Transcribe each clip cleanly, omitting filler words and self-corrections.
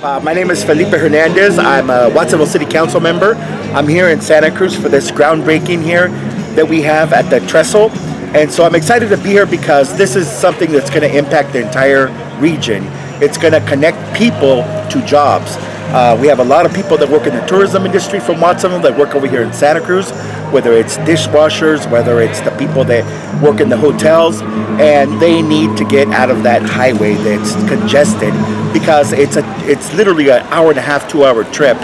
My name is Felipe Hernandez. I'm a Watsonville City Council member. I'm here in Santa Cruz for this groundbreaking here that we have at the Trestle. And so I'm excited to be here because this is something that's going to impact the entire region. It's going to connect people to jobs. We have a lot of people that work in the tourism industry from Watsonville that work over here in Santa Cruz, whether it's dishwashers, whether it's the people that work in the hotels, and they need to get out of that highway that's congested because it's literally an hour and a half, 2 hour trip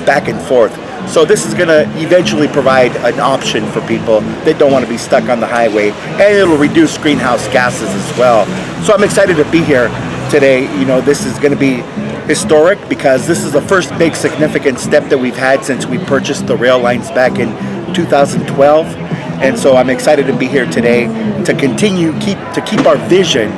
back and forth. So this is going to eventually provide an option for people that don't want to be stuck on the highway, and it'll reduce greenhouse gases as well. So I'm excited to be here today. You know, this is going to be historic because this is the first big significant step that we've had since we purchased the rail lines back in 2012. And so I'm excited to be here today to continue to keep our vision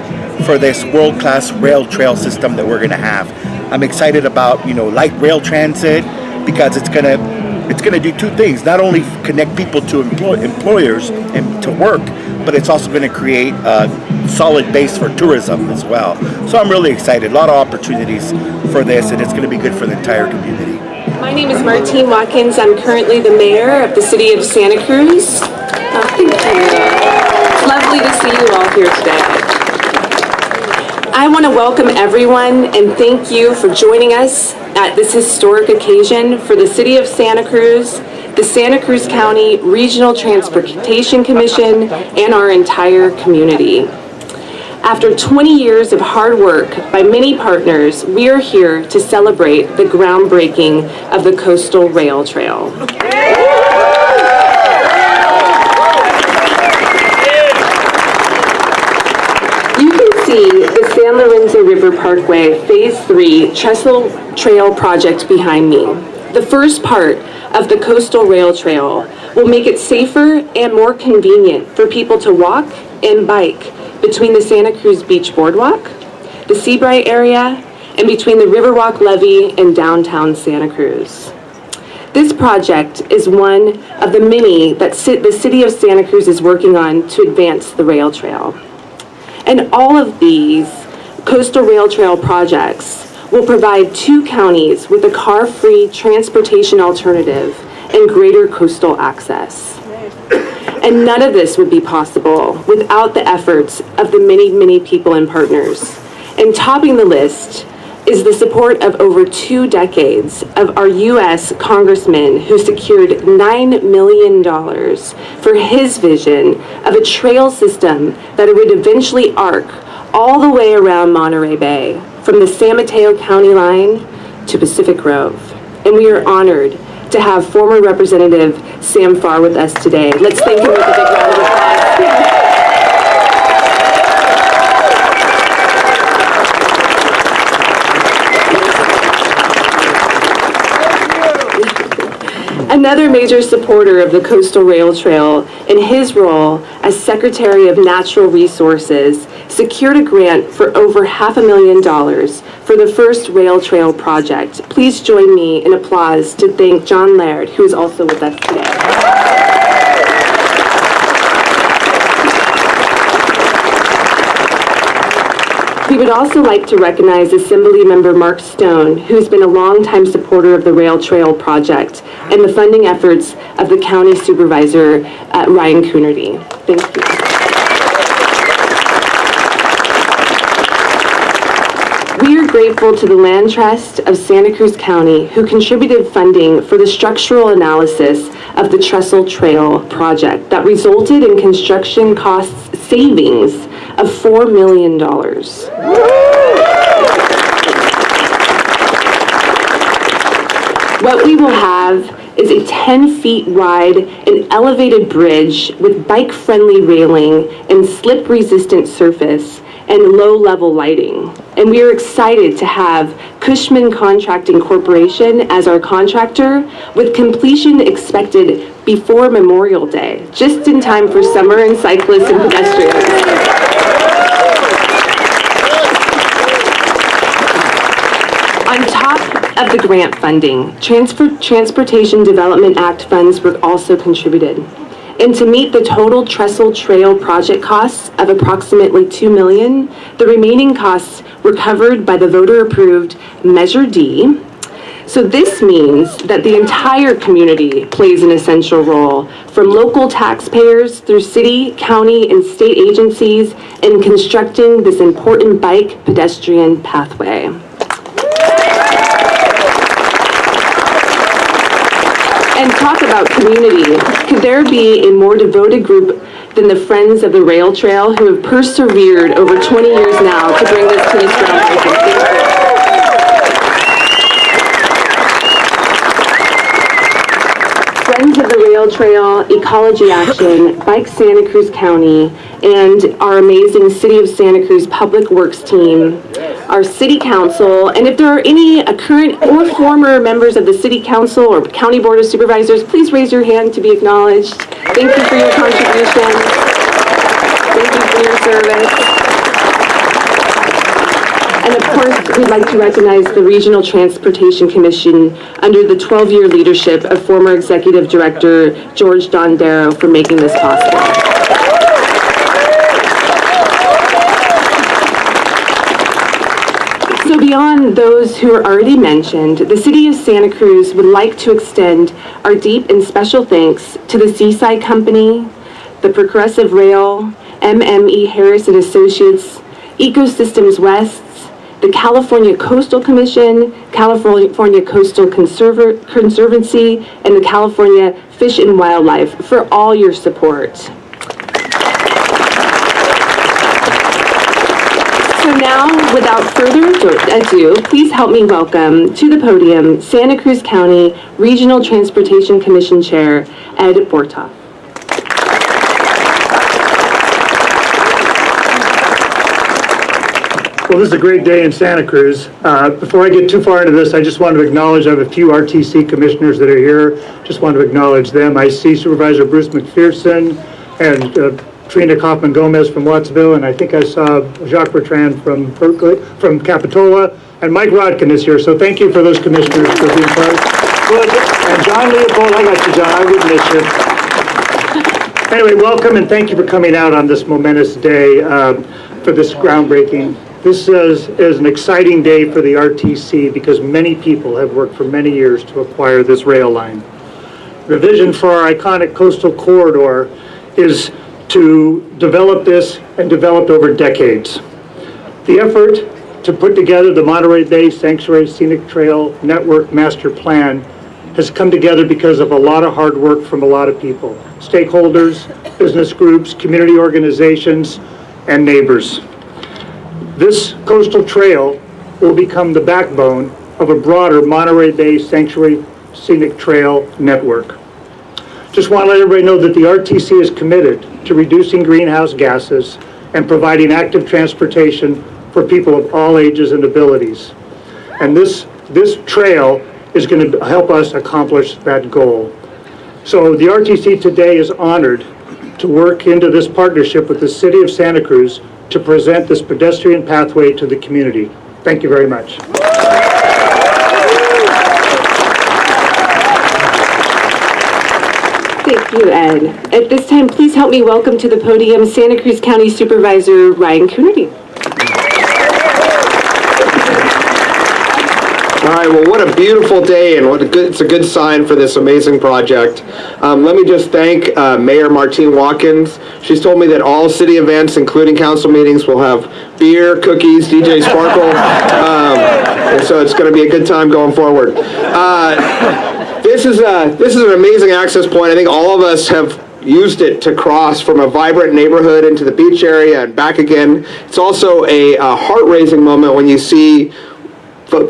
for this world-class rail trail system that we're going to have. I'm excited about, you know, light rail transit because it's going to do two things: not only connect people to employers and to work, but it's also going to create a solid base for tourism as well. So I'm really excited. A lot of opportunities for this, and it's going to be good for the entire community. My name is Martine Watkins. I'm currently the mayor of the City of Santa Cruz. Thank you. It's lovely to see you all here today. I want to welcome everyone and thank you for joining us at this historic occasion for the City of Santa Cruz, the Santa Cruz County Regional Transportation Commission, and our entire community. After 20 years of hard work by many partners, we are here to celebrate the groundbreaking of the Coastal Rail Trail. You can see the San Lorenzo River Parkway Phase 3 Trestle Trail Project behind me. The first part of the Coastal Rail Trail will make it safer and more convenient for people to walk and bike between the Santa Cruz Beach Boardwalk, the Seabright area, and between the Riverwalk Levee and downtown Santa Cruz. This project is one of the many that the City of Santa Cruz is working on to advance the rail trail. And all of these Coastal Rail Trail projects will provide two counties with a car-free transportation alternative and greater coastal access. And none of this would be possible without the efforts of the many, many people and partners. And topping the list is the support of over 2 decades of our U.S. Congressman who secured $9 million for his vision of a trail system that would eventually arc all the way around Monterey Bay, from the San Mateo County line to Pacific Grove. And we are honored to have former Representative Sam Farr with us today. Let's thank him with a big round of applause. Another major supporter of the Coastal Rail Trail, in his role as Secretary of Natural Resources, secured a grant for over $500,000 for the first rail trail project. Please join me in applause to thank John Laird, who is also with us today. We would also like to recognize Assembly Member Mark Stone, who's been a longtime supporter of the Rail Trail Project and the funding efforts of the County Supervisor, Ryan Coonerty. Thank you. We are grateful to the Land Trust of Santa Cruz County, who contributed funding for the structural analysis of the Trestle Trail Project that resulted in construction costs savings of $4 million. What we will have is a 10 feet wide and elevated bridge with bike-friendly railing and slip-resistant surface and low-level lighting. And we are excited to have Cushman Contracting Corporation as our contractor, with completion expected before Memorial Day, just in time for summer and cyclists and pedestrians. On top of the grant funding, Transportation Development Act funds were also contributed. And to meet the total Trestle Trail Project costs of approximately $2 million, the remaining costs were covered by the voter-approved Measure D. So this means that the entire community plays an essential role, from local taxpayers through city, county, and state agencies in constructing this important bike pedestrian pathway. And talk about community. Could there be a more devoted group than the Friends of the Rail Trail, who have persevered over 20 years now to bring this to this groundbreaking? Friends of the Rail Trail, Ecology Action, Bike Santa Cruz County, and our amazing City of Santa Cruz Public Works team, our City Council, and if there are any current or former members of the City Council or County Board of Supervisors, please raise your hand to be acknowledged. Thank you for your contribution. Thank you for your service. And of course, we'd like to recognize the Regional Transportation Commission under the 12-year leadership of former Executive Director George Dondero for making this possible. So beyond those who are already mentioned, the City of Santa Cruz would like to extend our deep and special thanks to the Seaside Company, the Progressive Rail, MME Harris and Associates, Ecosystems West, the California Coastal Commission, California Coastal Conservancy, and the California Fish and Wildlife for all your support. So now, without further ado, please help me welcome to the podium Santa Cruz County Regional Transportation Commission Chair, Ed Bortoff. Well, this is a great day in Santa Cruz. Before I get too far into this, I just want to acknowledge I have a few RTC commissioners that are here. Just want to acknowledge them. I see Supervisor Bruce McPherson and Trina Kaufman-Gomez from Wattsville, and I think I saw Jacques Bertrand from Berkeley, from Capitola, and Mike Rodkin is here. So thank you for those commissioners for being part. Good. And John Leopold, I got you, John. I would miss you. Anyway, welcome and thank you for coming out on this momentous day for this groundbreaking. This is an exciting day for the RTC because many people have worked for many years to acquire this rail line. The vision for our iconic coastal corridor is to develop this and developed over decades. The effort to put together the Monterey Bay Sanctuary Scenic Trail Network Master Plan has come together because of a lot of hard work from a lot of people, stakeholders, business groups, community organizations, and neighbors. This coastal trail will become the backbone of a broader Monterey Bay Sanctuary Scenic Trail network. Just want to let everybody know that the RTC is committed to reducing greenhouse gases and providing active transportation for people of all ages and abilities. And this trail is going to help us accomplish that goal. So the RTC today is honored to work into this partnership with the City of Santa Cruz to present this pedestrian pathway to the community. Thank you very much. Thank you, Ed. At this time, please help me welcome to the podium Santa Cruz County Supervisor Ryan Coonerty. All right, well, what a beautiful day, and it's a good sign for this amazing project. Let me just thank Mayor Martine Watkins. She's told me that all city events, including council meetings, will have beer, cookies, DJ Sparkle, and so it's going to be a good time going forward. This is an amazing access point. I think all of us have used it to cross from a vibrant neighborhood into the beach area and back again. It's also a heart-raising moment when you see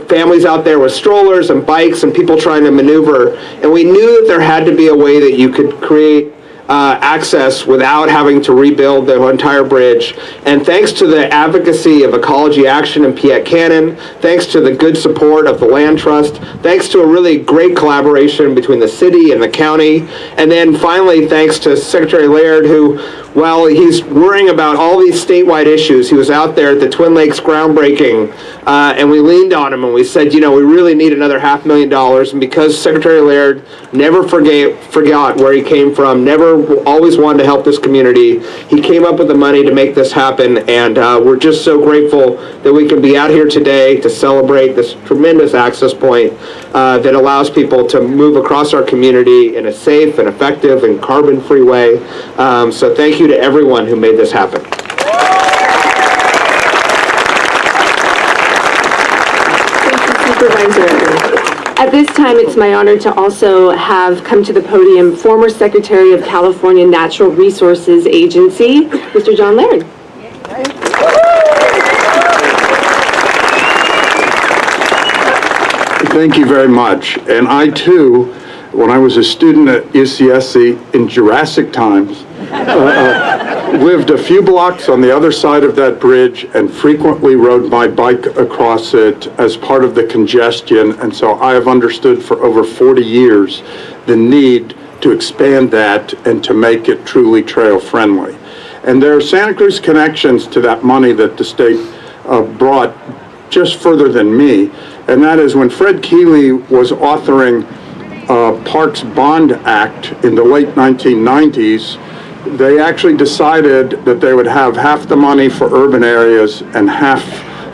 families out there with strollers and bikes and people trying to maneuver. And we knew that there had to be a way that you could create access without having to rebuild the entire bridge. And thanks to the advocacy of Ecology Action and Piet Cannon, thanks to the good support of the Land Trust, thanks to a really great collaboration between the city and the county, and then finally thanks to Secretary Laird, who while he's worrying about all these statewide issues, he was out there at the Twin Lakes groundbreaking, and we leaned on him and we said, you know, we really need another $500,000. And because Secretary Laird never forgot where he came from, always wanted to help this community, he came up with the money to make this happen. And we're just so grateful that we can be out here today to celebrate this tremendous access point that allows people to move across our community in a safe and effective and carbon-free way. So thank you to everyone who made this happen. Thank you, Supervisor. At this time, it's my honor to also have come to the podium former Secretary of California Natural Resources Agency, Mr. John Laird. Thank you very much. And I too, when I was a student at UCSC in Jurassic times, lived a few blocks on the other side of that bridge and frequently rode my bike across it as part of the congestion. And so I have understood for over 40 years the need to expand that and to make it truly trail friendly. And there are Santa Cruz connections to that money that the state brought just further than me. And that is when Fred Keeley was authoring Parks Bond Act in the late 1990s, they actually decided that they would have half the money for urban areas and half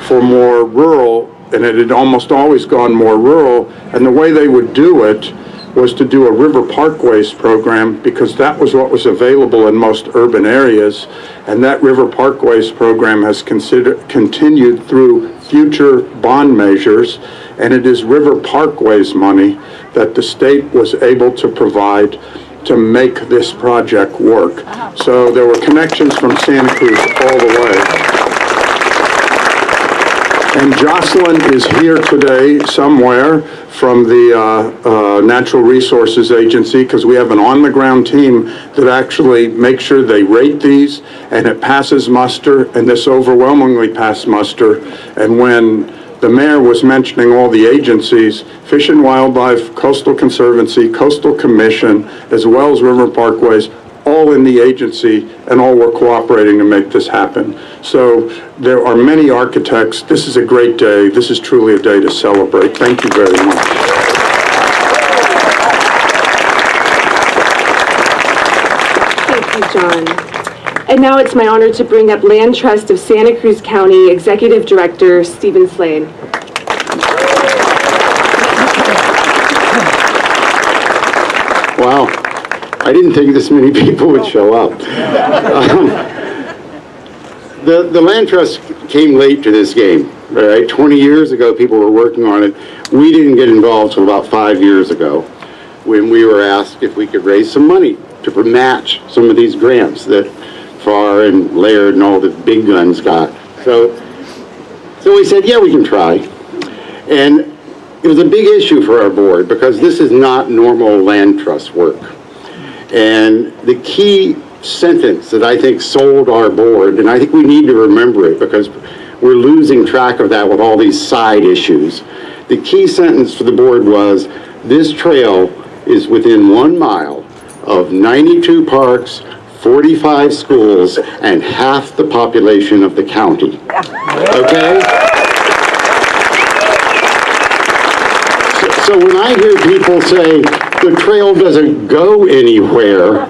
for more rural, and it had almost always gone more rural. And the way they would do it was to do a river parkways program, because that was what was available in most urban areas. And that river parkways program has continued through future bond measures, and it is river parkways money that the state was able to provide to make this project work. So there were connections from Santa Cruz all the way. And Jocelyn is here today somewhere from the Natural Resources Agency, because we have an on-the-ground team that actually makes sure they rate these, and it passes muster, and this overwhelmingly passed muster. And when the mayor was mentioning all the agencies, Fish and Wildlife, Coastal Conservancy, Coastal Commission, as well as River Parkways, all in the agency, and all were cooperating to make this happen. So there are many architects. This is a great day. This is truly a day to celebrate. Thank you very much. Thank you, John. And now it's my honor to bring up Land Trust of Santa Cruz County Executive Director Stephen Slade. Wow, I didn't think this many people would show up. The Land Trust came late to this game, right? 20 years ago, people were working on it. We didn't get involved until about 5 years ago, when we were asked if we could raise some money to match some of these grants that Farr and Laird and all the big guns got. So we said, yeah, we can try. And it was a big issue for our board, because this is not normal land trust work. And the key sentence that I think sold our board, and I think we need to remember it because we're losing track of that with all these side issues. The key sentence for the board was, this trail is within 1 mile of 92 parks, 45 schools, and half the population of the county. Okay? So when I hear people say the trail doesn't go anywhere,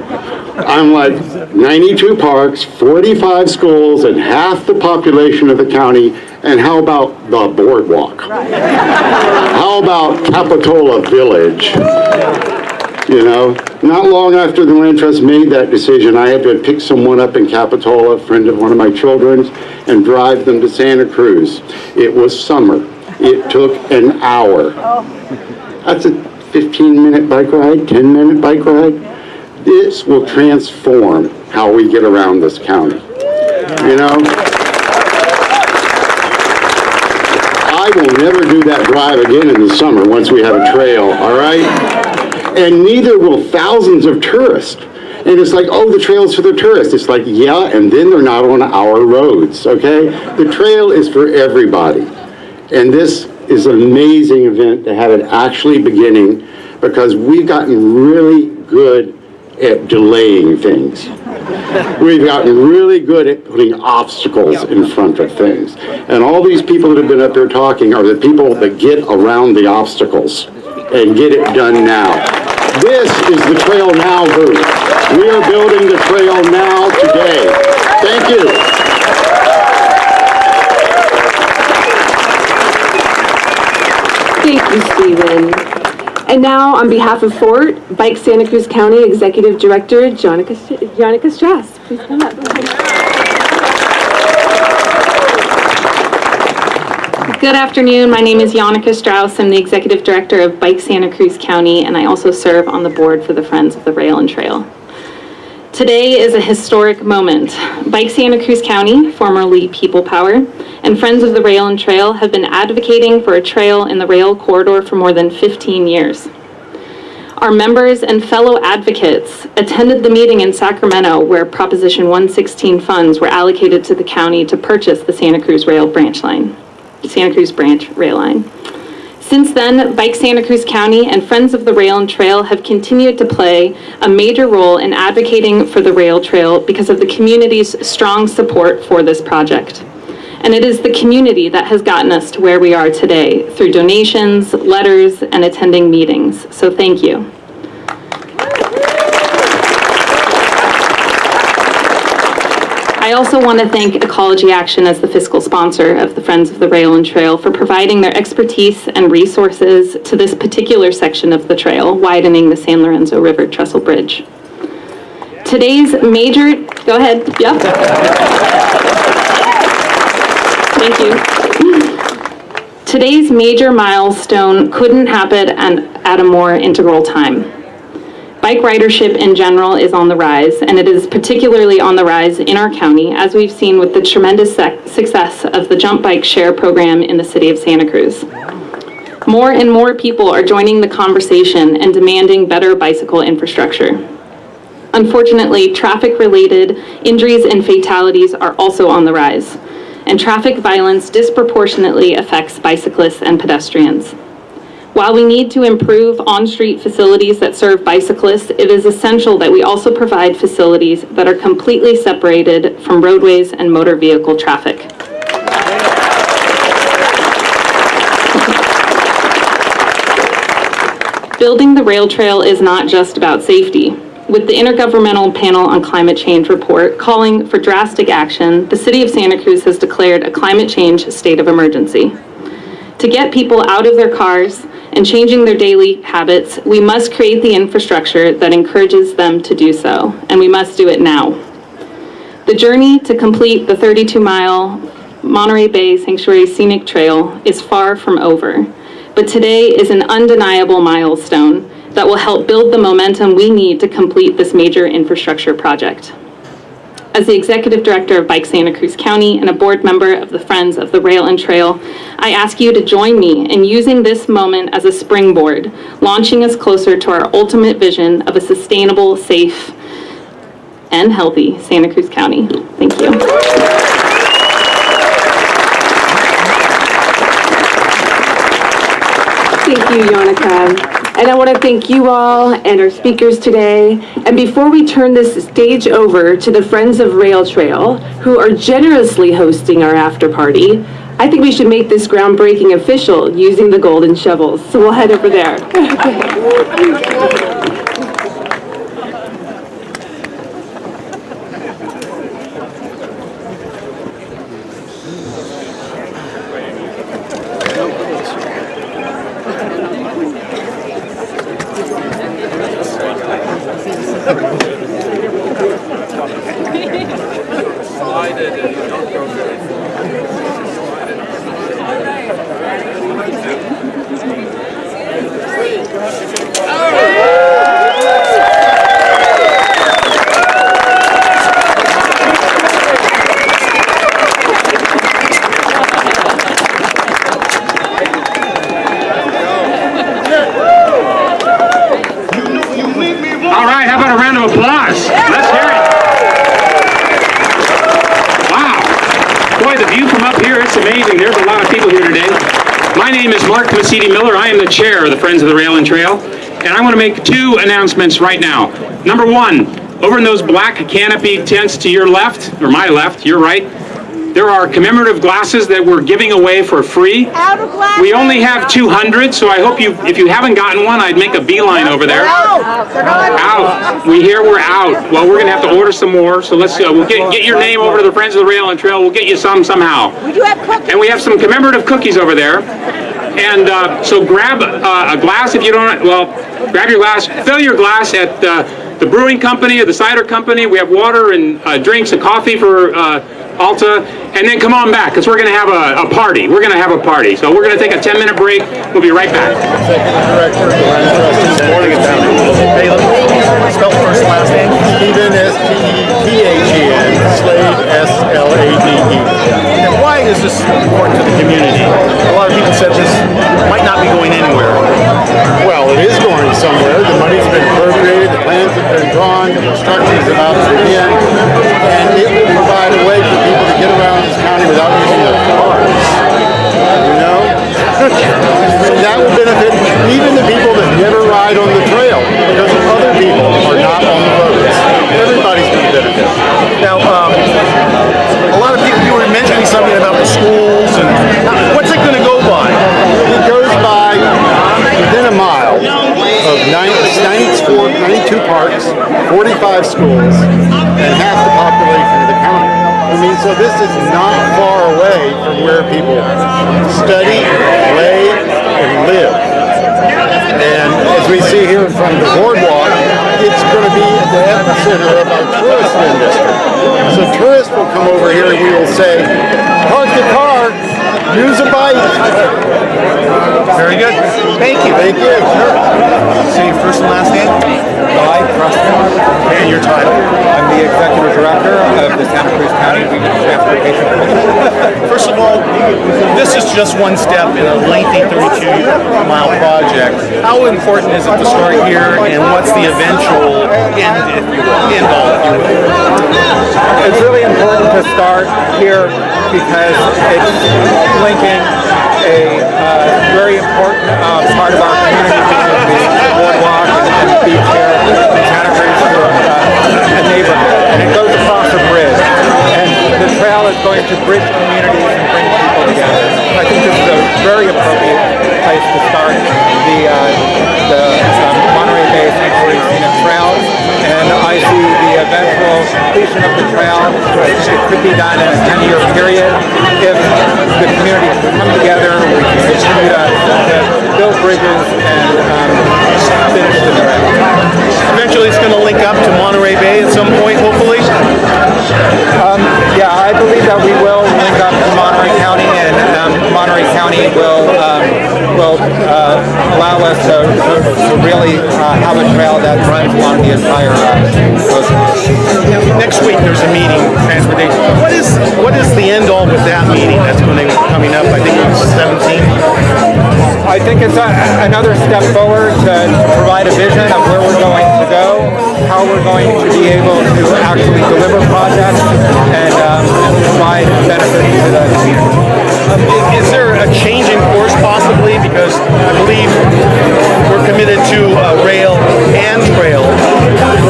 I'm like, 92 parks, 45 schools, and half the population of the county, and how about the boardwalk? How about Capitola Village? You know, not long after the Land Trust made that decision, I had to pick someone up in Capitola, a friend of one of my children's, and drive them to Santa Cruz. It was summer. It took an hour. That's a 15-minute bike ride, 10-minute bike ride. This will transform how we get around this county. You know? I will never do that drive again in the summer once we have a trail, all right? And neither will thousands of tourists. And it's like, oh, the trail's for the tourists. It's like, yeah, and then they're not on our roads, okay? The trail is for everybody. And this is an amazing event to have it actually beginning, because we've gotten really good at delaying things. We've gotten really good at putting obstacles in front of things. And all these people that have been up here talking are the people that get around the obstacles and get it done now. This is the Trail Now booth. We are building the Trail Now today. Thank you. Thank you, Stephen. And now, on behalf of FORT, Bike Santa Cruz County Executive Director, Jonica Strass. Please come up. Good afternoon. My name is Jonica Strauss. I'm the Executive Director of Bike Santa Cruz County, and I also serve on the board for the Friends of the Rail and Trail. Today is a historic moment. Bike Santa Cruz County, formerly People Power, and Friends of the Rail and Trail have been advocating for a trail in the rail corridor for more than 15 years. Our members and fellow advocates attended the meeting in Sacramento where Proposition 116 funds were allocated to the county to purchase the Santa Cruz branch rail line. Since then, Bike Santa Cruz County and Friends of the Rail and Trail have continued to play a major role in advocating for the rail trail because of the community's strong support for this project. And it is the community that has gotten us to where we are today through donations, letters, and attending meetings. So thank you. I also want to thank Ecology Action as the fiscal sponsor of the Friends of the Rail and Trail for providing their expertise and resources to this particular section of the trail, widening the San Lorenzo River Trestle Bridge. Today's major, go ahead, yeah. Thank you. Today's major milestone couldn't happen at a more integral time. Bike ridership in general is on the rise, and it is particularly on the rise in our county, as we've seen with the tremendous success of the Jump Bike Share program in the City of Santa Cruz. More and more people are joining the conversation and demanding better bicycle infrastructure. Unfortunately, traffic-related injuries and fatalities are also on the rise, and traffic violence disproportionately affects bicyclists and pedestrians. While we need to improve on-street facilities that serve bicyclists, it is essential that we also provide facilities that are completely separated from roadways and motor vehicle traffic. Building the rail trail is not just about safety. With the Intergovernmental Panel on Climate Change report calling for drastic action, the City of Santa Cruz has declared a climate change state of emergency. To get people out of their cars and changing their daily habits, we must create the infrastructure that encourages them to do so, and we must do it now. The journey to complete the 32-mile Monterey Bay Sanctuary Scenic Trail is far from over, but today is an undeniable milestone that will help build the momentum we need to complete this major infrastructure project. As the Executive Director of Bike Santa Cruz County and a board member of the Friends of the Rail and Trail, I ask you to join me in using this moment as a springboard, launching us closer to our ultimate vision of a sustainable, safe, and healthy Santa Cruz County. Thank you. Thank you, Jonica. And I want to thank you all and our speakers today. And before we turn this stage over to the Friends of Rail Trail, who are generously hosting our after party, I think we should make this groundbreaking official using the golden shovels. So we'll head over there. All right, how about a round of applause? Let's hear it. Wow. Boy, the view from up here, it's amazing. There's a lot of people here today. My name is Mark Miller. I am the chair of the Friends of the Rail and Trail, and I want to make two announcements right now. Number one, over in those black canopy tents to your left, or my left, your right, there are commemorative glasses that we're giving away for free. We only have 200, so I hope if you haven't gotten one, I'd make a beeline over there. Out. We hear we're out. Well, we're going to have to order some more, so let's we'll get your name over to the Friends of the Rail and Trail. We'll get you some somehow. We do have cookies. And we have some commemorative cookies over there. And so grab a glass if you don't, well, grab your glass, fill your glass at the brewing company or the cider company. We have water and drinks and coffee for Alta, and then come on back, because we're going to have a party. We're going to have a party. So we're going to take a 10-minute break. We'll be right back. Executive Director of the Land Trust this morning at Town. Spell first and last name. Stephen, S-T-E-P-H-E-N, Slade, S-L-A-D-E. And why is this important to the community? A lot of people said this might not be going anywhere. Well, it is going somewhere. The money's been appropriated, the plans have been drawn, the construction is about to begin, and it will provide a way for people to get around this county without using their cars. You know? So that will benefit even the people that never ride on the trail, because other people are not on the roads. Everybody's going to benefit. Now, a lot of people, you were mentioning something about the schools, and what's it going to go by? It goes by within a mile of 92 parks, 45 schools, and half the population of the county. I mean, so this is not far away from where people study, play, and live. And as we see here in front of the boardwalk, it's going to be at the epicenter of our tourist industry. So tourists will come over here and we will say, park the car, use a bike. Very good. Thank you. Thank you. Sure. Say your first and last name. And your title. I'm the Executive Director of the Santa Cruz County Regional Transportation Commission. First of all, this is just one step in a lengthy 32-mile project. How important is it to start here, and what's the eventual end all, if you will? It's really important to start here because it's linking a very important part of our community, the boardwalk and the beach here in Santa Cruz, to a neighborhood. And it goes across a bridge. And the trail is going to bridge communities and bring people together. I think this is a very appropriate place to start the Monterey Bay Sanctuary Scenic Trail. And I see the eventual completion of the trail. It could be done in a 10-year period if the community can come together. We can continue to build bridges and finish the trail. Eventually it's going to link up to Monterey Bay at some point, hopefully? Yeah, I believe that we will link up to Monterey County, and Monterey County will allow us to really have a trail that runs along the entire coast. Next week there's a meeting, transportation. What is the end all with that meeting that's going to be coming up? I think it's 17th. I think it's another step forward to provide a vision of where we're going to go, how we're going to be able to actually deliver projects and provide benefits to the community. Is there a change in course possibly? Because I believe we're committed to rail and trail,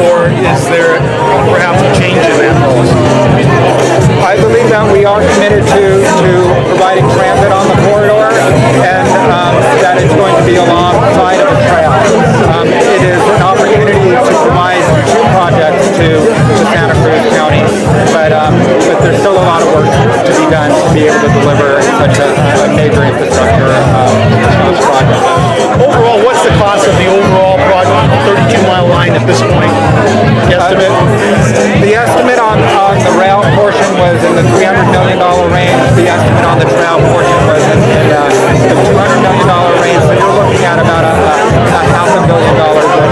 or is there perhaps a change in that policy? I believe that we are committed to providing transit on the corridor, and that it's going to be alongside of a trail. It is an opportunity to provide two projects to Santa Cruz County, but there's still a lot of work to be done to be able to deliver such a major infrastructure project. Overall, what's the cost of the overall project, 32-mile line at this point? Estimate? The estimate on the rail portion was in the $300 million range. The estimate on the trail portion was in the $200 million range. So you're looking at about a $500 million worth of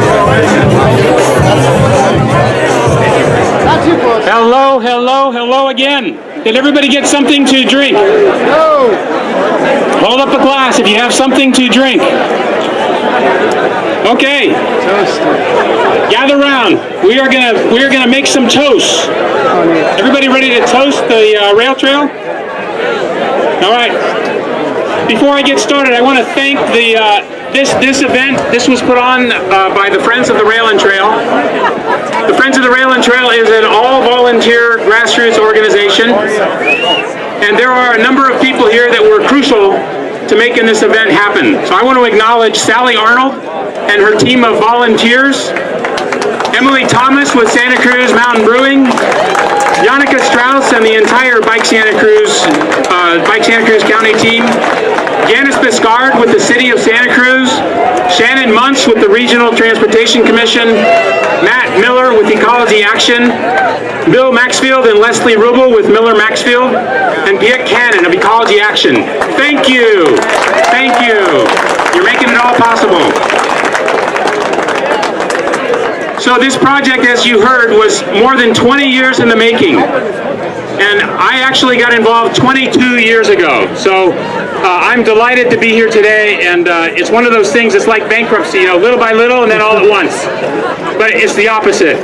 Hello, hello, hello again. Did everybody get something to drink? No! Hold up a glass if you have something to drink. Okay. Gather round. We are gonna make some toasts. Everybody ready to toast the rail trail? All right. Before I get started, I want to thank this event. This was put on by the Friends of the Rail and Trail. The Friends of the Rail and Trail is an all-volunteer grassroots organization, and there are a number of people here that were crucial to making this event happen. So I want to acknowledge Sally Arnold and her team of volunteers, Emily Thomas with Santa Cruz Mountain Brewing, Yannicka Strauss and the entire Bike Santa Cruz County team, Janice Biscard with the City of Santa Cruz, Shannon Muntz with the Regional Transportation Commission, Matt Miller with Ecology Action, Bill Maxfield and Leslie Rubel with Miller Maxfield, and Piet Cannon of Ecology Action. Thank you. Thank you. You're making it all possible. So this project, as you heard, was more than 20 years in the making. And I actually got involved 22 years ago. So I'm delighted to be here today, and it's one of those things, it's like bankruptcy, you know, little by little and then all at once. But it's the opposite.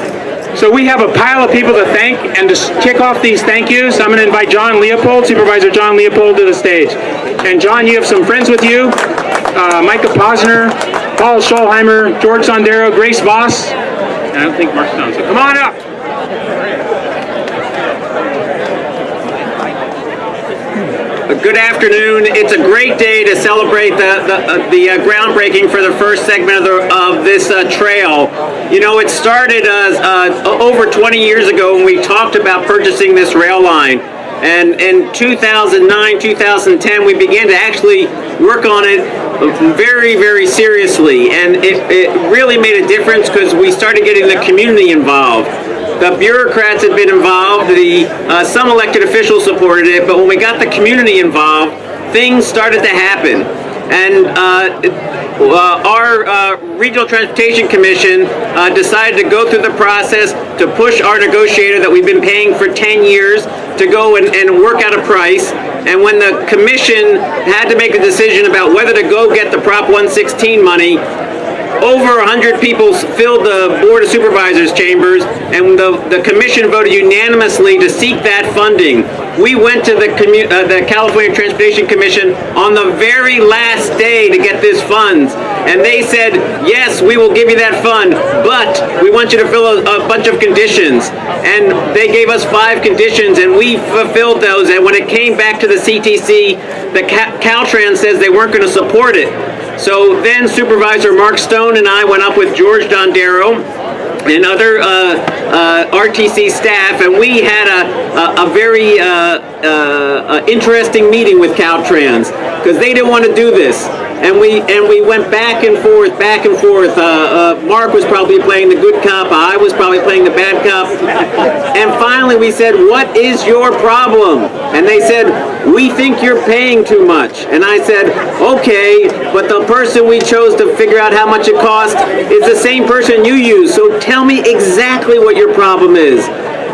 So we have a pile of people to thank, and to kick off these thank yous, I'm going to invite John Leopold, Supervisor John Leopold, to the stage. And John, you have some friends with you, Micah Posner, Paul Scholheimer, George Sondero, Grace Voss. I don't think Mark's done, so come on up. Good afternoon. It's a great day to celebrate the groundbreaking for the first segment of this trail. You know, it started over 20 years ago when we talked about purchasing this rail line. And in 2009, 2010, we began to actually work on it very, very seriously. And it really made a difference because we started getting the community involved. The bureaucrats had been involved, some elected officials supported it, but when we got the community involved, things started to happen. And our Regional Transportation Commission decided to go through the process to push our negotiator that we've been paying for 10 years to go and work out a price. And when the commission had to make a decision about whether to go get the Prop 116 money, over 100 people filled the Board of Supervisors chambers, and the commission voted unanimously to seek that funding. We went to the California Transportation Commission on the very last day to get this funds, and they said, yes, we will give you that fund, but we want you to fill a bunch of conditions. And they gave us 5 conditions, and we fulfilled those, and when it came back to the CTC, the Caltrans says they weren't going to support it. So then Supervisor Mark Stone and I went up with George Dondero and other RTC staff, and we had a very interesting meeting with Caltrans because they didn't want to do this. And we went back and forth. Mark was probably playing the good cop. I was probably playing the bad cop. And finally we said, what is your problem? And they said, we think you're paying too much. And I said, okay, but the person we chose to figure out how much it cost is the same person you use. So tell me exactly what your problem is.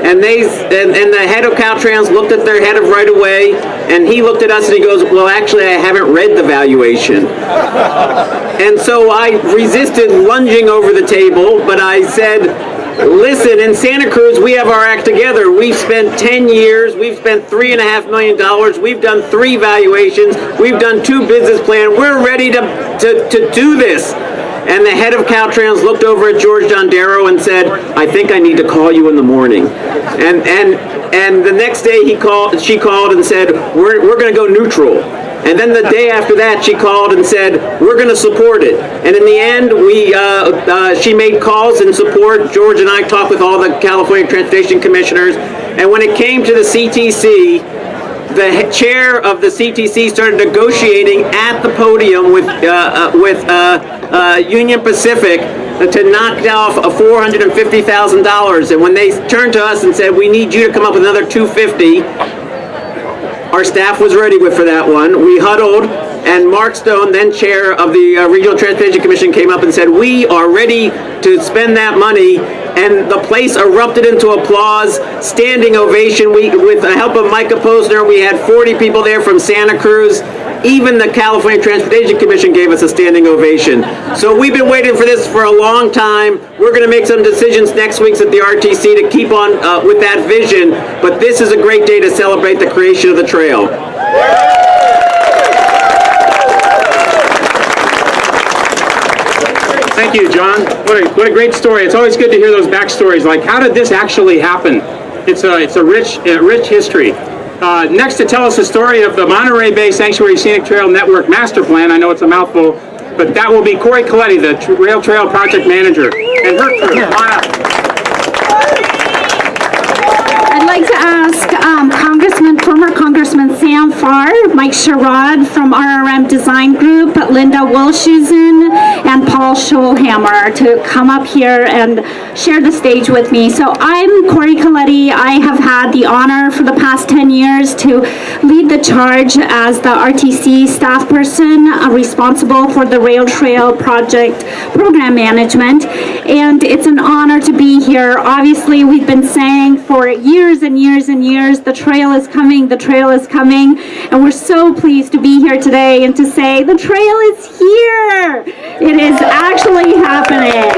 And the head of Caltrans looked at their head of right-of-way, and he looked at us and he goes, well, actually, I haven't read the valuation. And so I resisted lunging over the table, but I said, listen, in Santa Cruz, we have our act together. We've spent 10 years. We've spent $3.5 million. We've done 3 valuations. We've done 2 business plans. We're ready to do this. And the head of Caltrans looked over at George Dondero and said, I think I need to call you in the morning. And the next day she called and said, we're going to go neutral. And then the day after that, she called and said, we're going to support it. And in the end, she made calls in support. George and I talked with all the California Transportation Commissioners. And when it came to the CTC, the chair of the CTC started negotiating at the podium with Union Pacific to knock off $450,000. And when they turned to us and said, we need you to come up with another $250,000, our staff was ready for that one. We huddled, and Mark Stone, then chair of the Regional Transportation Commission, came up and said, we are ready to spend that money. And the place erupted into applause, standing ovation. With the help of Micah Posner, we had 40 people there from Santa Cruz. Even the California Transportation Commission gave us a standing ovation. So we've been waiting for this for a long time. We're going to make some decisions next week at the RTC to keep on with that vision. But this is a great day to celebrate the creation of the trail. Thank you, John. What a great story. It's always good to hear those backstories. Like, how did this actually happen? It's a rich history. Next to tell us the story of the Monterey Bay Sanctuary Scenic Trail Network Master Plan. I know it's a mouthful, but that will be Corey Coletti, the Rail Trail Project Manager, and her crew. Come on up. I'd like to ask former Congressman Sam Farr, Mike Sherrod from RRM Design Group, Linda Wilshusen, and Paul Schulhammer to come up here and share the stage with me. So I'm Corey Coletti. I have had the honor for the past 10 years to lead the charge as the RTC staff person responsible for the Rail Trail Project program management. And it's an honor to be here. Obviously, we've been saying for years and years and years, the trail is coming, the trail is coming. And we're so pleased to be here today and to say the trail is here. It is actually happening.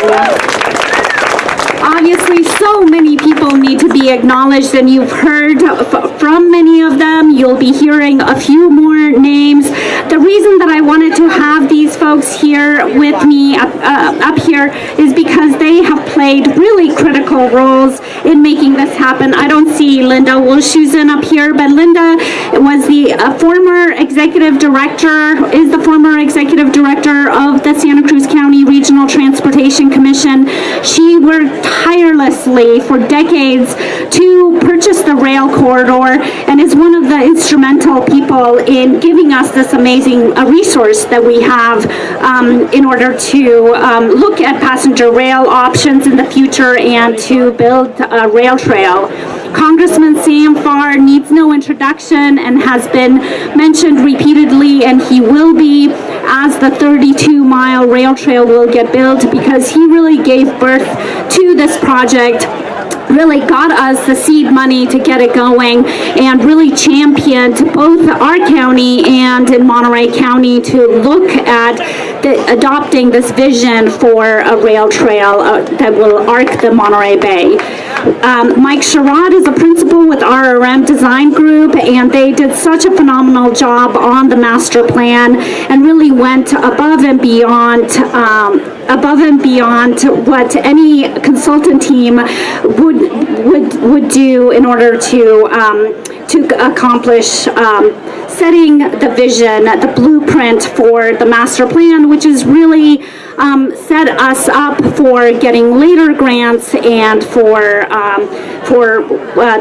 Obviously, so many people need to be acknowledged, and you've heard from many of them. You'll be hearing a few more names. The reason that I wanted to have these folks here with me up here is because they have played really critical roles in making this happen. I don't see Linda Wilshusen up here, but Linda was the former executive director of the Santa Cruz County Regional Transportation Commission. She worked tirelessly for decades to purchase the rail corridor and is one of the instrumental people in giving us this amazing resource that we have in order to look at passenger rail options in the future and to build a rail trail. Congressman Sam Farr needs no introduction and has been mentioned repeatedly, and he will be as the 32-mile rail trail will get built, because he really gave birth to this project, really got us the seed money to get it going, and really championed both our county and in Monterey County to look at adopting this vision for a rail trail that will arc the Monterey Bay. Mike Sherrod is a principal with RRM Design Group, and they did such a phenomenal job on the master plan and really went above and beyond what any consultant team would do in order to accomplish setting the vision, the blueprint for the master plan, which is really set us up for getting later grants and for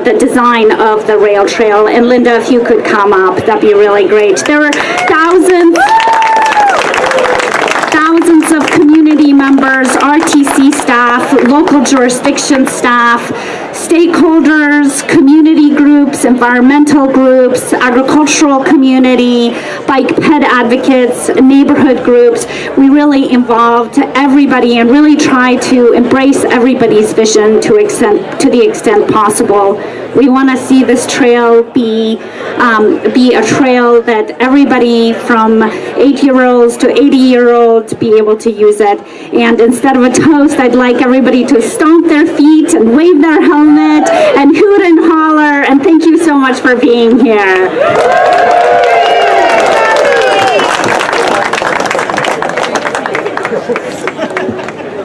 the design of the rail trail. And Linda, if you could come up, that'd be really great. There were thousands of community members, RTC staff, local jurisdiction staff, stakeholders, community groups, environmental groups, agricultural community, bike ped advocates, neighborhood groups. We really involved everybody and really tried to embrace everybody's vision to the extent possible. We want to see this trail be a trail that everybody from 8-year-olds to 80-year-olds be able to use it. And instead of a toast, I'd like everybody to stomp their feet and wave their helmet and hoot and holler. And thank you so much for being here.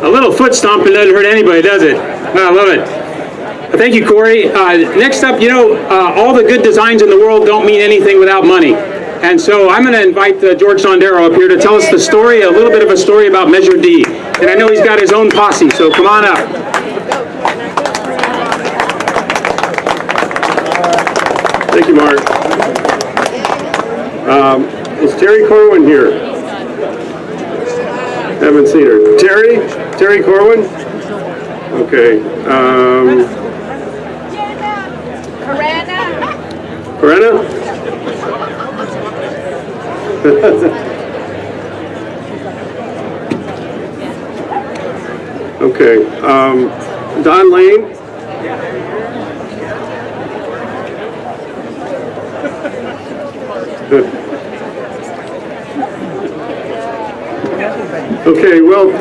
A little foot stomping doesn't hurt anybody, does it? I love it. Thank you, Corey. Next up, all the good designs in the world don't mean anything without money. And so I'm going to invite George Sondero up here to tell us the story, a little bit of a story about Measure D. And I know he's got his own posse, so come on up. Thank you, Mark. Is Terry Corwin here? Haven't seen her. Terry Corwin? Okay. Corena? Okay. Don Lane? Okay, well,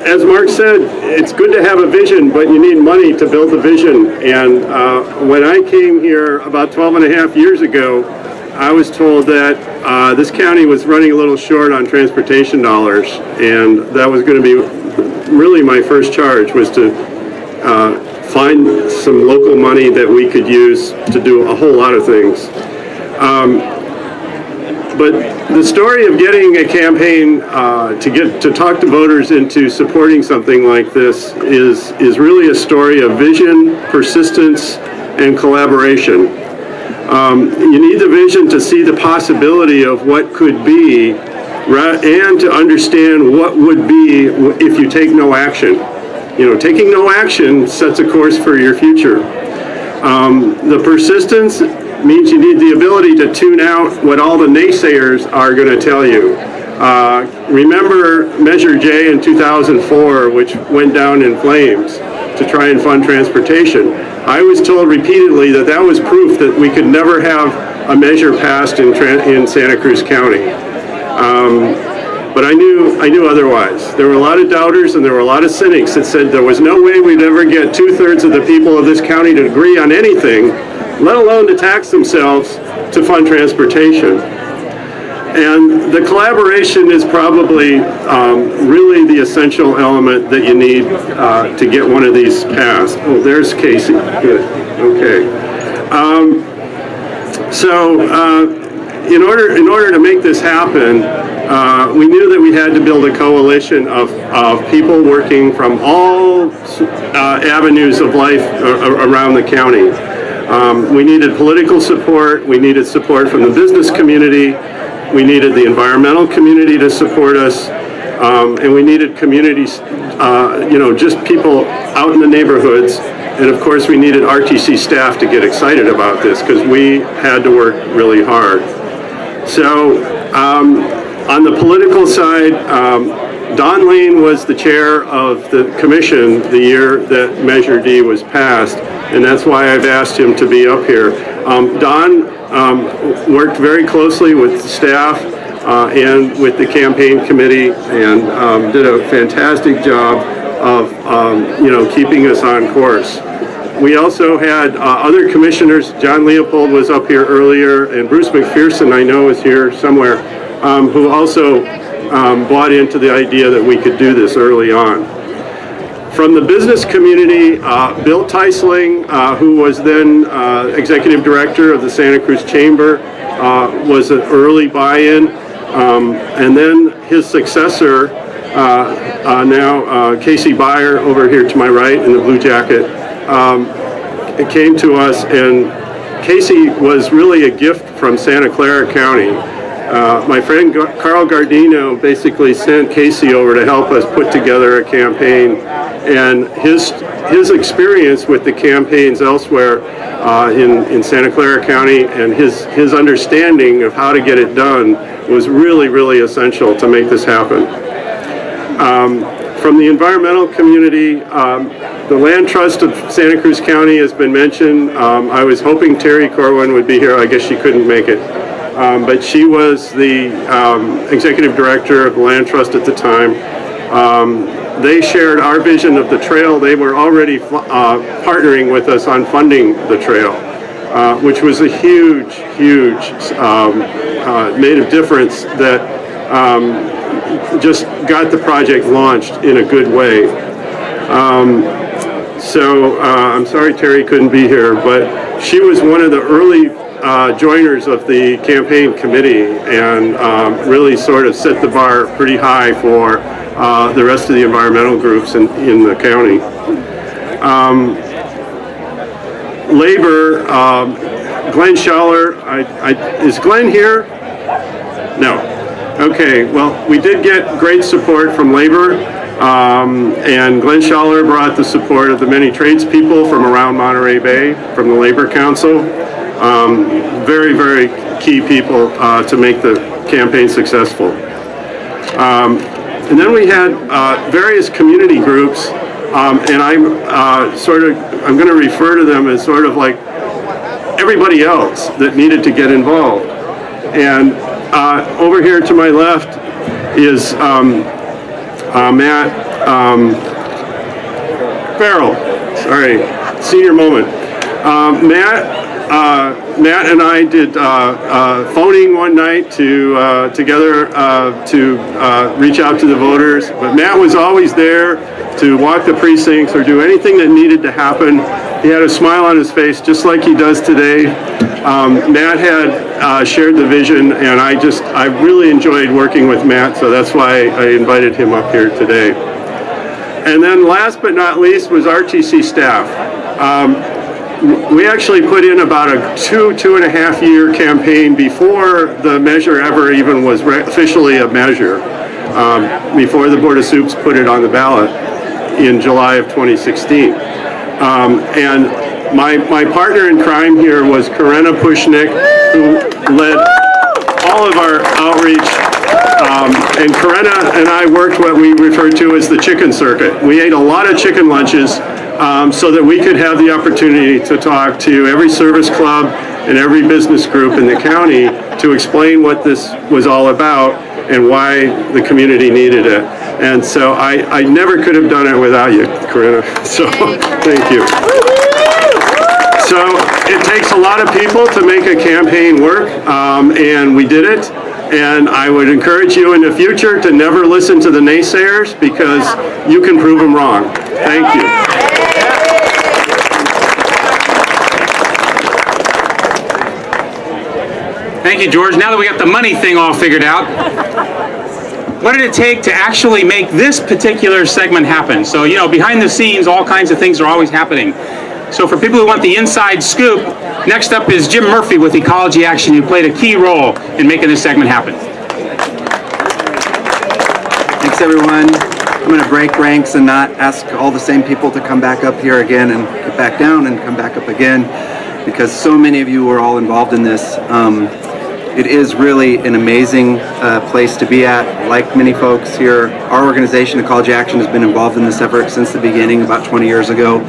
as Mark said, it's good to have a vision, but you need money to build the vision. And when I came here about 12 and a half years ago, I was told that this county was running a little short on transportation dollars, and that was going to be really my first charge, was to find some local money that we could use to do a whole lot of things. But the story of getting a campaign to talk to voters into supporting something like this is really a story of vision, persistence, and collaboration. You need the vision to see the possibility of what could be, and to understand what would be if you take no action. Taking no action sets a course for your future. The persistence means you need the ability to tune out what all the naysayers are going to tell you. Remember Measure J in 2004, which went down in flames to try and fund transportation. I was told repeatedly that that was proof that we could never have a measure passed in Santa Cruz County. But I knew otherwise. There were a lot of doubters and there were a lot of cynics that said there was no way we'd ever get 2/3 of the people of this county to agree on anything, let alone to tax themselves to fund transportation. And the collaboration is probably really the essential element that you need to get one of these passed. Oh, there's Casey. Good. Okay. In order to make this happen, we knew that we had to build a coalition of people working from all avenues of life around the county. We needed political support. We needed support from the business community. We needed the environmental community to support us. And we needed communities, just people out in the neighborhoods. And of course, we needed RTC staff to get excited about this because we had to work really hard. So on the political side, Don Lane was the chair of the commission the year that Measure D was passed, and that's why I've asked him to be up here. Don worked very closely with staff and with the campaign committee, and did a fantastic job of keeping us on course. We also had other commissioners. John Leopold was up here earlier, and Bruce McPherson, I know, is here somewhere, who also bought into the idea that we could do this early on. From the business community, Bill Teisling, who was then executive director of the Santa Cruz Chamber, was an early buy-in, and then his successor, now Casey Byer, over here to my right in the blue jacket, came to us, and Casey was really a gift from Santa Clara County. My friend Carl Gardino basically sent Casey over to help us put together a campaign, and his experience with the campaigns elsewhere in Santa Clara County and his understanding of how to get it done was really, really essential to make this happen. From the environmental community, the Land Trust of Santa Cruz County has been mentioned. I was hoping Terry Corwin would be here. I guess she couldn't make it. But she was the executive director of the Land Trust at the time. They shared our vision of the trail. They were already partnering with us on funding the trail, which was a huge, made a difference that just got the project launched in a good way. I'm sorry Terry couldn't be here, but she was one of the early joiners of the campaign committee, and really sort of set the bar pretty high for the rest of the environmental groups in the county. Labor, Glenn Schaller, is Glenn here? No. Okay, well, we did get great support from labor, and Glenn Schaller brought the support of the many tradespeople from around Monterey Bay, from the Labor Council. Very, very key people to make the campaign successful. And then we had various community groups, and I'm going to refer to them as sort of like everybody else that needed to get involved. And over here to my left is Matt Farrell. Sorry, senior moment. Matt Matt and I did phoning one night to together to reach out to the voters. But Matt was always there to walk the precincts or do anything that needed to happen. He had a smile on his face, just like he does today. Matt had shared the vision, and I really enjoyed working with Matt, so that's why I invited him up here today. And then last but not least was RTC staff. We actually put in about a 2.5 year campaign before the measure ever even was officially a measure, before the Board of Soups put it on the ballot in July of 2016. And my partner in crime here was Corinna Pushnick, who led all of our outreach. And Corinna and I worked what we refer to as the chicken circuit. We ate a lot of chicken lunches so that we could have the opportunity to talk to every service club and every business group in the county to explain what this was all about and why the community needed it. And so I never could have done it without you, Corinna. So thank you. So it takes a lot of people to make a campaign work, and we did it. And I would encourage you in the future to never listen to the naysayers, because you can prove them wrong. Thank you. Thank you, George. Now that we got the money thing all figured out, what did it take to actually make this particular segment happen? So, you know, behind the scenes, all kinds of things are always happening. So for people who want the inside scoop, next up is Jim Murphy with Ecology Action, who played a key role in making this segment happen. Thanks, everyone. I'm going to break ranks and not ask all the same people to come back up here again and get back down and come back up again, because so many of you were all involved in this. It is really an amazing place to be at. Like many folks here, our organization, Ecology Action, has been involved in this effort since the beginning, about 20 years ago.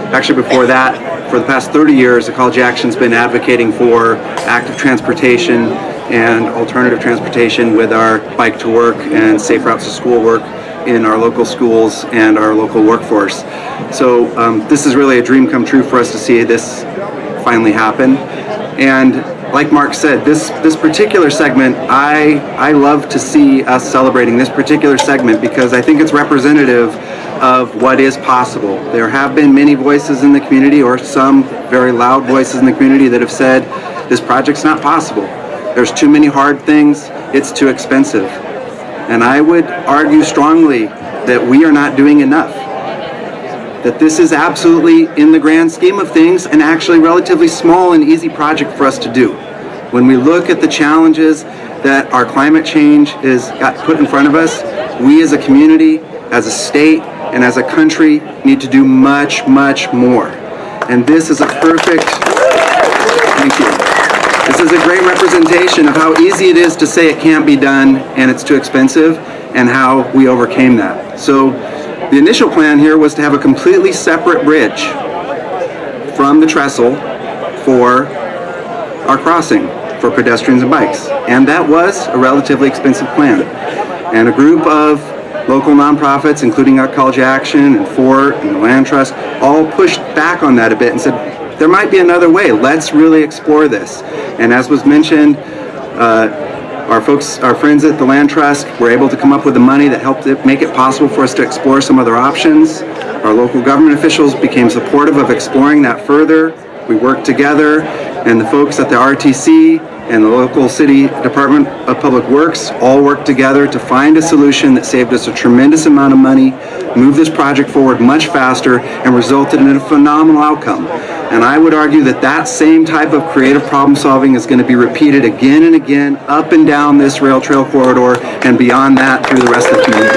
Actually, before that, for the past 30 years, Ecology Action's been advocating for active transportation and alternative transportation with our bike to work and safe routes to school work in our local schools and our local workforce. So this is really a dream come true for us to see this finally happen. And like Mark said, this particular segment, I love to see us celebrating this particular segment because I think it's representative of what is possible. There have been many voices in the community, or some very loud voices in the community, that have said this project's not possible. There's too many hard things, it's too expensive. And I would argue strongly that we are not doing enough. That this is absolutely, in the grand scheme of things, an actually relatively small and easy project for us to do. When we look at the challenges that our climate change has got put in front of us, we as a community, as a state, and as a country need to do much, much more. And this is a perfect, thank you. This is a great representation of how easy it is to say it can't be done and it's too expensive, and how we overcame that. So the initial plan here was to have a completely separate bridge from the trestle for our crossing for pedestrians and bikes. And that was a relatively expensive plan. And a group of local nonprofits, including Ecology Action and Fort and the Land Trust, all pushed back on that a bit and said, there might be another way. Let's really explore this. And as was mentioned, our friends at the Land Trust were able to come up with the money that helped make it possible for us to explore some other options. Our local government officials became supportive of exploring that further. We worked together, and the folks at the RTC and the local city Department of Public Works all worked together to find a solution that saved us a tremendous amount of money, moved this project forward much faster, and resulted in a phenomenal outcome. And I would argue that that same type of creative problem solving is going to be repeated again and again up and down this rail trail corridor and beyond that through the rest of the community.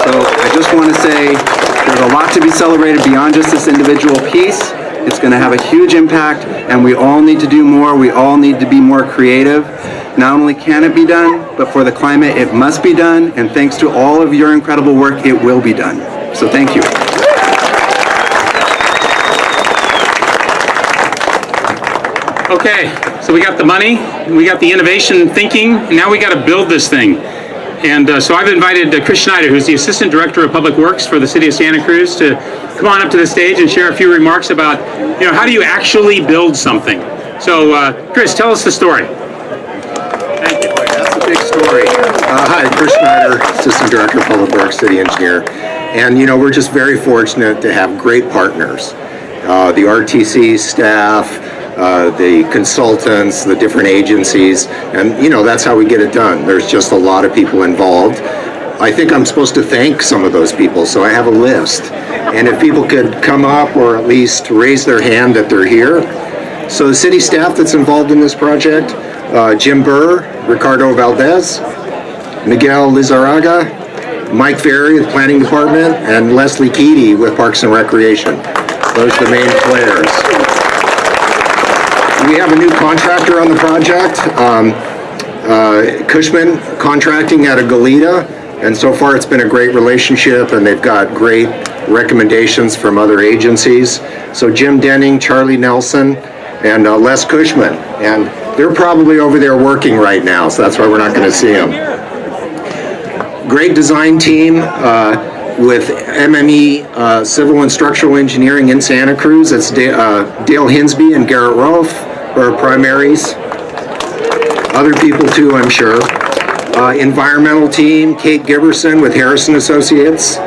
So I just want to say there's a lot to be celebrated beyond just this individual piece. It's going to have a huge impact, and we all need to do more. We all need to be more creative. Not only can it be done, but for the climate, it must be done. And thanks to all of your incredible work, it will be done. So thank you. Okay, so we got the money, we got the innovation thinking, and now we got to build this thing. And so I've invited Chris Schneider, who's the Assistant Director of Public Works for the City of Santa Cruz, to come on up to the stage and share a few remarks about, how do you actually build something? So, Chris, tell us the story. Thank you. That's a big story. Hi, Chris Schneider, Assistant Director of Public Works, City Engineer. And, we're just very fortunate to have great partners. The RTC staff, the consultants, the different agencies, and, that's how we get it done. There's just a lot of people involved. I think I'm supposed to thank some of those people, so I have a list. And if people could come up or at least raise their hand that they're here. So the city staff that's involved in this project, Jim Burr, Ricardo Valdez, Miguel Lizarraga, Mike Ferry with Planning Department, and Leslie Keady with Parks and Recreation. Those are the main players. We have a new contractor on the project, Cushman Contracting out of Goleta, and so far it's been a great relationship, and they've got great recommendations from other agencies. So Jim Denning, Charlie Nelson, and Les Cushman, and they're probably over there working right now, so that's why we're not going to see them. Great design team with MME Civil and Structural Engineering in Santa Cruz. It's Dale Hinsby and Garrett Rolfe are primaries. Other people too, I'm sure. Environmental team, Kate Giberson with Harrison Associates.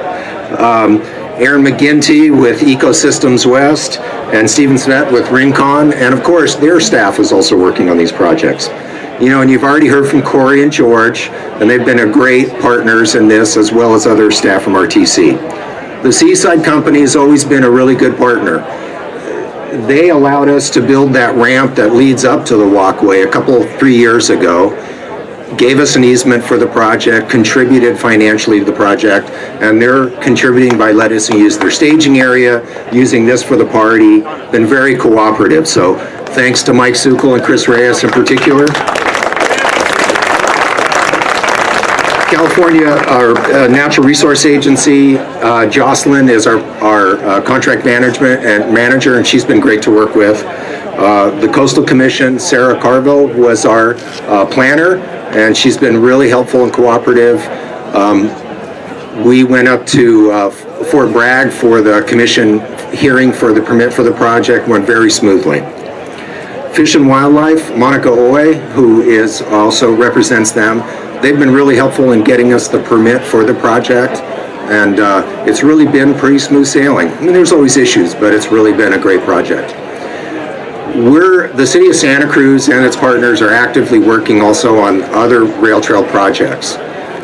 Aaron McGinty with Ecosystems West, and Stephen Svet with Rincon, and of course their staff is also working on these projects. And you've already heard from Corey and George, and they've been great partners in this, as well as other staff from RTC. The Seaside Company has always been a really good partner. They allowed us to build that ramp that leads up to the walkway 3 years ago, gave us an easement for the project, contributed financially to the project, and they're contributing by letting us use their staging area, using this for the party, been very cooperative. So thanks to Mike Sukol and Chris Reyes in particular. California, our Natural Resource Agency, Jocelyn is our contract manager, and she's been great to work with. The Coastal Commission, Sarah Carville was our planner, and she's been really helpful and cooperative. We went up to Fort Bragg for the commission hearing for the permit for the project, went very smoothly. Fish and Wildlife, Monica Oy, who is also represents them, they've been really helpful in getting us the permit for the project, and it's really been pretty smooth sailing. I mean, there's always issues, but it's really been a great project. The City of Santa Cruz and its partners are actively working also on other rail trail projects.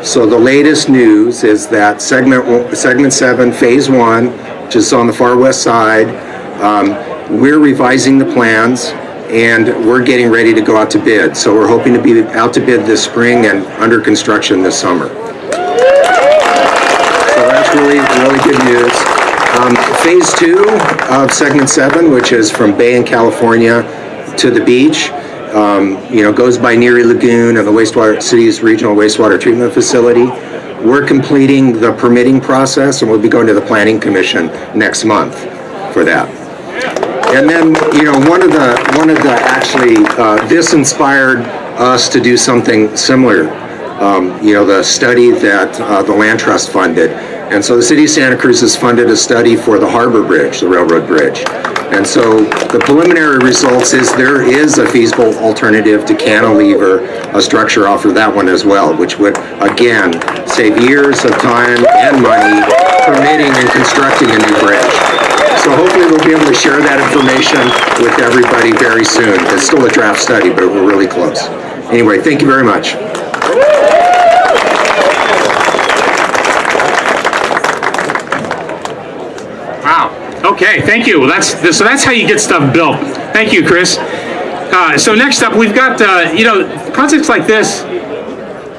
So the latest news is that Segment 7, Phase 1, which is on the far west side, we're revising the plans and we're getting ready to go out to bid. So we're hoping to be out to bid this spring and under construction this summer. So that's really, really good news. Phase 2 of Segment 7, which is from Bay in California to the beach, goes by Neary Lagoon and the city's regional wastewater treatment facility. We're completing the permitting process, and we'll be going to the Planning Commission next month for that. And then, this inspired us to do something similar. The study that the Land Trust funded. And so the City of Santa Cruz has funded a study for the Harbor Bridge, the railroad bridge. And so the preliminary results is there is a feasible alternative to cantilever a structure off of that one as well, which would, again, save years of time and money permitting and constructing a new bridge. So hopefully we'll be able to share that information with everybody very soon. It's still a draft study, but we're really close. Anyway, thank you very much. Okay, thank you. Well, that's how you get stuff built. Thank you, Chris. So next up, we've got projects like this.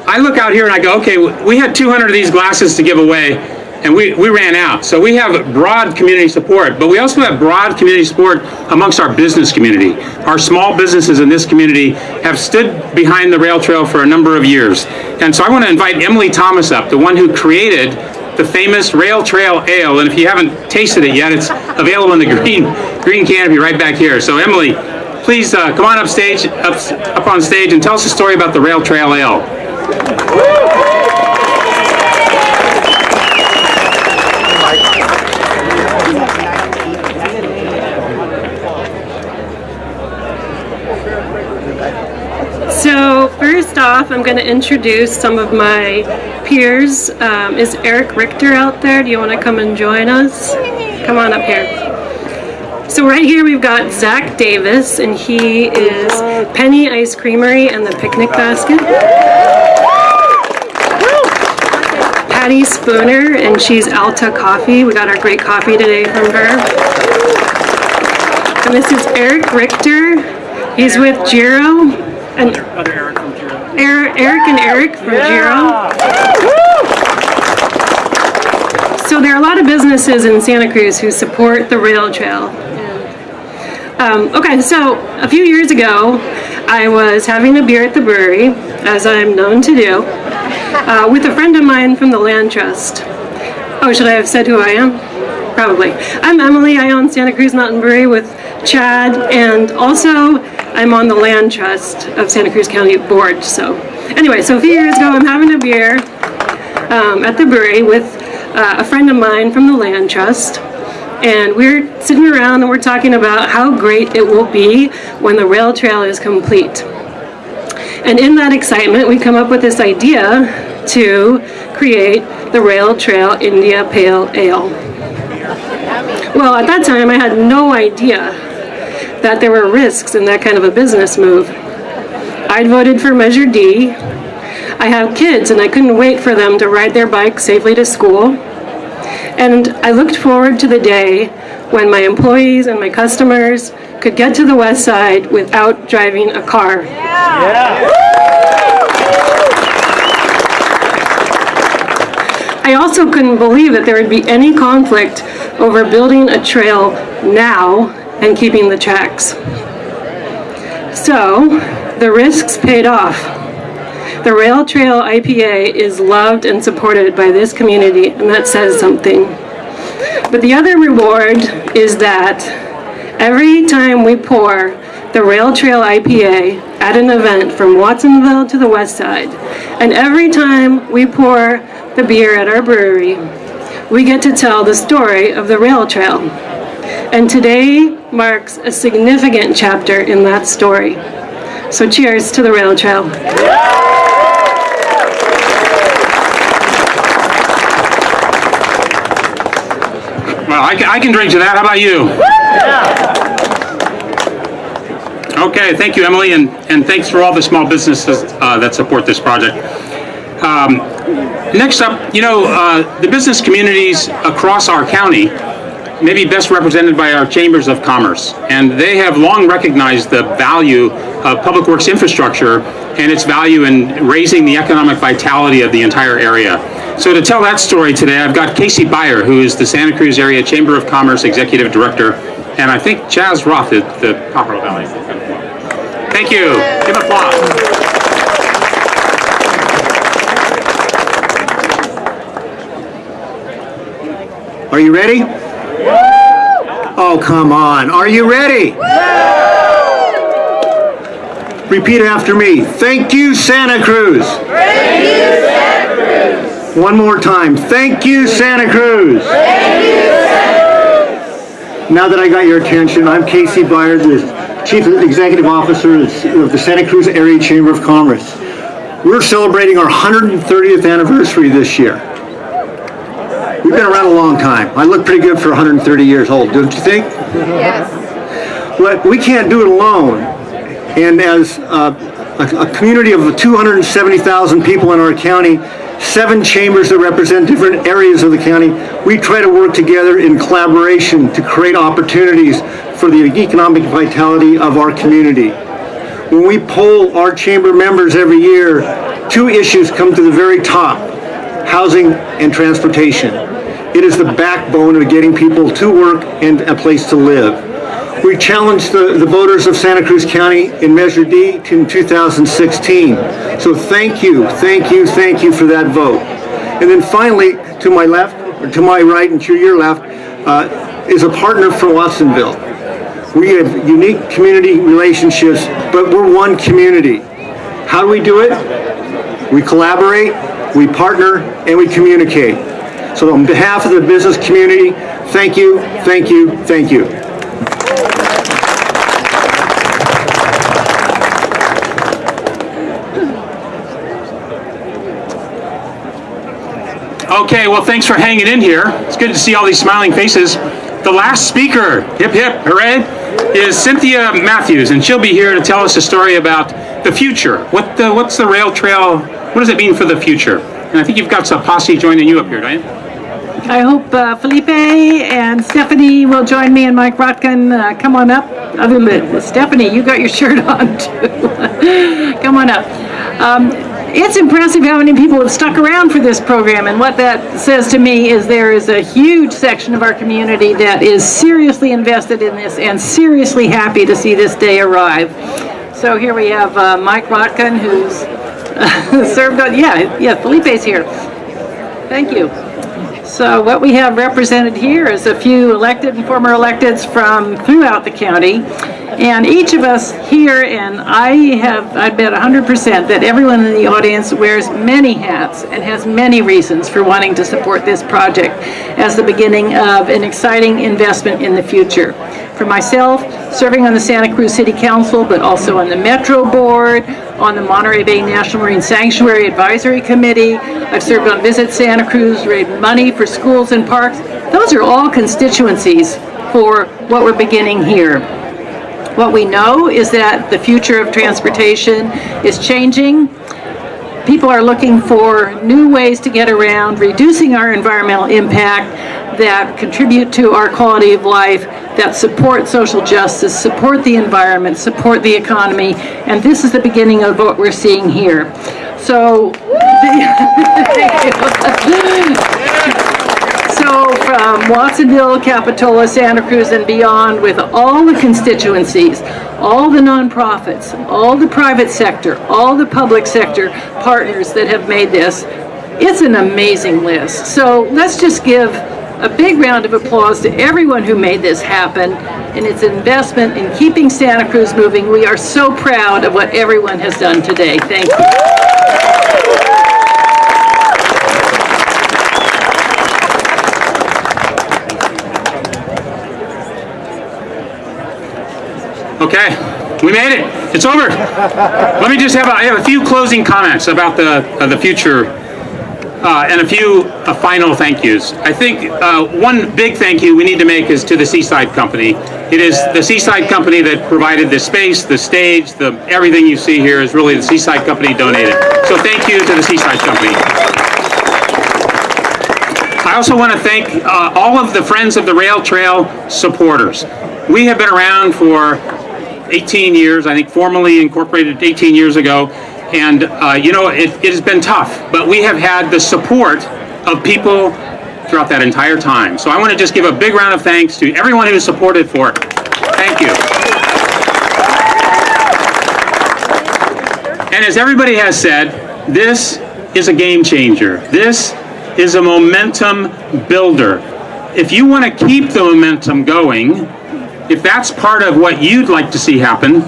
I look out here and I go, okay, we had 200 of these glasses to give away, and we ran out. So we have broad community support, but we also have broad community support amongst our business community. Our small businesses in this community have stood behind the rail trail for a number of years. And so I want to invite Emily Thomas up, the one who created the famous Rail Trail Ale, and if you haven't tasted it yet, it's available in the green canopy right back here. So Emily, please come on up on stage and tell us a story about the Rail Trail Ale. So first off, I'm going to introduce some of my peers. Is Eric Richter out there? Do you want to come and join us? Come on up here. So right here we've got Zach Davis, and he is Penny Ice Creamery and the Picnic Basket. Patty Spooner, and she's Alta Coffee. We got our great coffee today from her. And this is Eric Richter. He's with Giro. And Other Eric from Giro. Eric and Eric from Giro. So there are a lot of businesses in Santa Cruz who support the rail trail. Okay, so a few years ago, I was having a beer at the brewery, as I'm known to do, with a friend of mine from the Land Trust. Oh, should I have said who I am? Probably. I'm Emily. I own Santa Cruz Mountain Brewery with Chad, and also I'm on the Land Trust of Santa Cruz County Board. So anyway, so a few years ago, I'm having a beer at the brewery with a friend of mine from the Land Trust. And we're sitting around and we're talking about how great it will be when the rail trail is complete. And in that excitement, we come up with this idea to create the Rail Trail India Pale Ale. Well, at that time, I had no idea that there were risks in that kind of a business move. I'd voted for Measure D. I have kids, and I couldn't wait for them to ride their bikes safely to school. And I looked forward to the day when my employees and my customers could get to the west side without driving a car. I also couldn't believe that there would be any conflict over building a trail now and keeping the tracks. So the risks paid off. The Rail Trail IPA is loved and supported by this community, and that says something. But the other reward is that every time we pour the Rail Trail IPA at an event from Watsonville to the west side, and every time we pour the beer at our brewery, we get to tell the story of the rail trail. And today marks a significant chapter in that story. So cheers to the rail trail. Well, I can drink to that. How about you? Okay, thank you, Emily, and thanks for all the small businesses that support this project. Next up, the business communities across our county may be best represented by our chambers of commerce, and they have long recognized the value of public works infrastructure and its value in raising the economic vitality of the entire area. So to tell that story today, I've got Casey Beyer, who is the Santa Cruz Area Chamber of Commerce Executive Director, and I think Chaz Roth is the Copperell Valley. Thank you. Give applause. Are you ready? Oh, come on. Are you ready? Repeat after me. Thank you, Santa Cruz. Thank you, Santa Cruz. One more time. Thank you, Santa Cruz. Thank you, Santa Cruz. Now that I got your attention, I'm Casey Beyer, the Chief Executive Officer of the Santa Cruz Area Chamber of Commerce. We're celebrating our 130th anniversary this year. We've been around a long time. I look pretty good for 130 years old, don't you think? Yes. But we can't do it alone. And as a community of 270,000 people in our county, 7 chambers that represent different areas of the county, we try to work together in collaboration to create opportunities for the economic vitality of our community. When we poll our chamber members every year, 2 issues come to the very top: housing and transportation. It is the backbone of getting people to work and a place to live. We challenged the voters of Santa Cruz County in Measure D in 2016. So thank you for that vote. And then finally, to my left, or to my right and to your left, is a partner for Watsonville. We have unique community relationships, but we're one community. How do we do it? We collaborate, we partner, and we communicate. So on behalf of the business community, thank you, thank you, thank you. Okay, well, thanks for hanging in here. It's good to see all these smiling faces. The last speaker, hip hip, hooray, is Cynthia Matthews, and she'll be here to tell us a story about the future. What's the rail trail? What does it mean for the future? And I think you've got some posse joining you up here, don't you? I hope Felipe and Stephanie will join me, and Mike Rotkin, come on up. Stephanie, you got your shirt on too. Come on up. It's impressive how many people have stuck around for this program, and what that says to me is there is a huge section of our community that is seriously invested in this and seriously happy to see this day arrive. So here we have Mike Rotkin, who's served on, Felipe's here. Thank you. So what we have represented here is a few elected and former electeds from throughout the county. And each of us here, and I bet 100% that everyone in the audience wears many hats and has many reasons for wanting to support this project as the beginning of an exciting investment in the future. For myself, serving on the Santa Cruz City Council, but also on the Metro Board, on the Monterey Bay National Marine Sanctuary Advisory Committee. I've served on Visit Santa Cruz, raised money for schools and parks. Those are all constituencies for what we're beginning here. What we know is that the future of transportation is changing. People are looking for new ways to get around, reducing our environmental impact that contribute to our quality of life, that support social justice, support the environment, support the economy, and this is the beginning of what we're seeing here. So, So from Watsonville, Capitola, Santa Cruz, and beyond, with all the constituencies, all the nonprofits, all the private sector, all the public sector partners that have made this, it's an amazing list. So let's just give a big round of applause to everyone who made this happen and its investment in keeping Santa Cruz moving. We are so proud of what everyone has done today. Thank you. Okay, we made it. It's over. Let me just I have a few closing comments about the future and a few final thank yous. I think one big thank you we need to make is to the Seaside Company. It is the Seaside Company that provided the space, the stage, everything you see here is really the Seaside Company donated. So thank you to the Seaside Company. I also want to thank all of the Friends of the Rail Trail supporters. We have been around for 18 years, I think formally incorporated 18 years ago, and it has been tough, but we have had the support of people throughout that entire time. So I want to just give a big round of thanks to everyone who supported for it. Thank you. And as everybody has said, this is a game changer. This is a momentum builder. If you want to keep the momentum going, if that's part of what you'd like to see happen,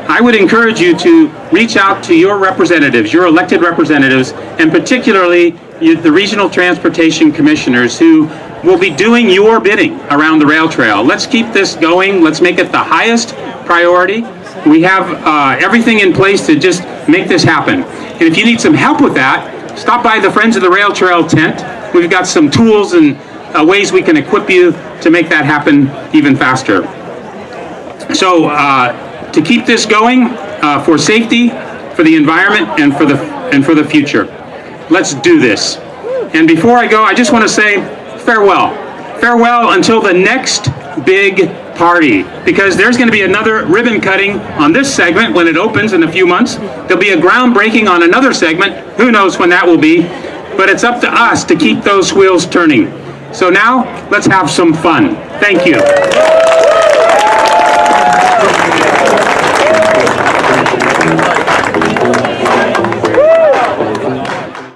I would encourage you to reach out to your representatives, your elected representatives, and particularly the regional transportation commissioners who will be doing your bidding around the rail trail. Let's keep this going. Let's make it the highest priority. We have everything in place to just make this happen. And if you need some help with that, stop by the Friends of the Rail Trail tent. We've got some tools and ways we can equip you to make that happen even faster. So to keep this going for safety, for the environment, and for the future, let's do this. And before I go, I just want to say farewell. Farewell until the next big party, because there's going to be another ribbon cutting on this segment when it opens in a few months. There'll be a groundbreaking on another segment. Who knows when that will be? But it's up to us to keep those wheels turning. So now, let's have some fun. Thank you.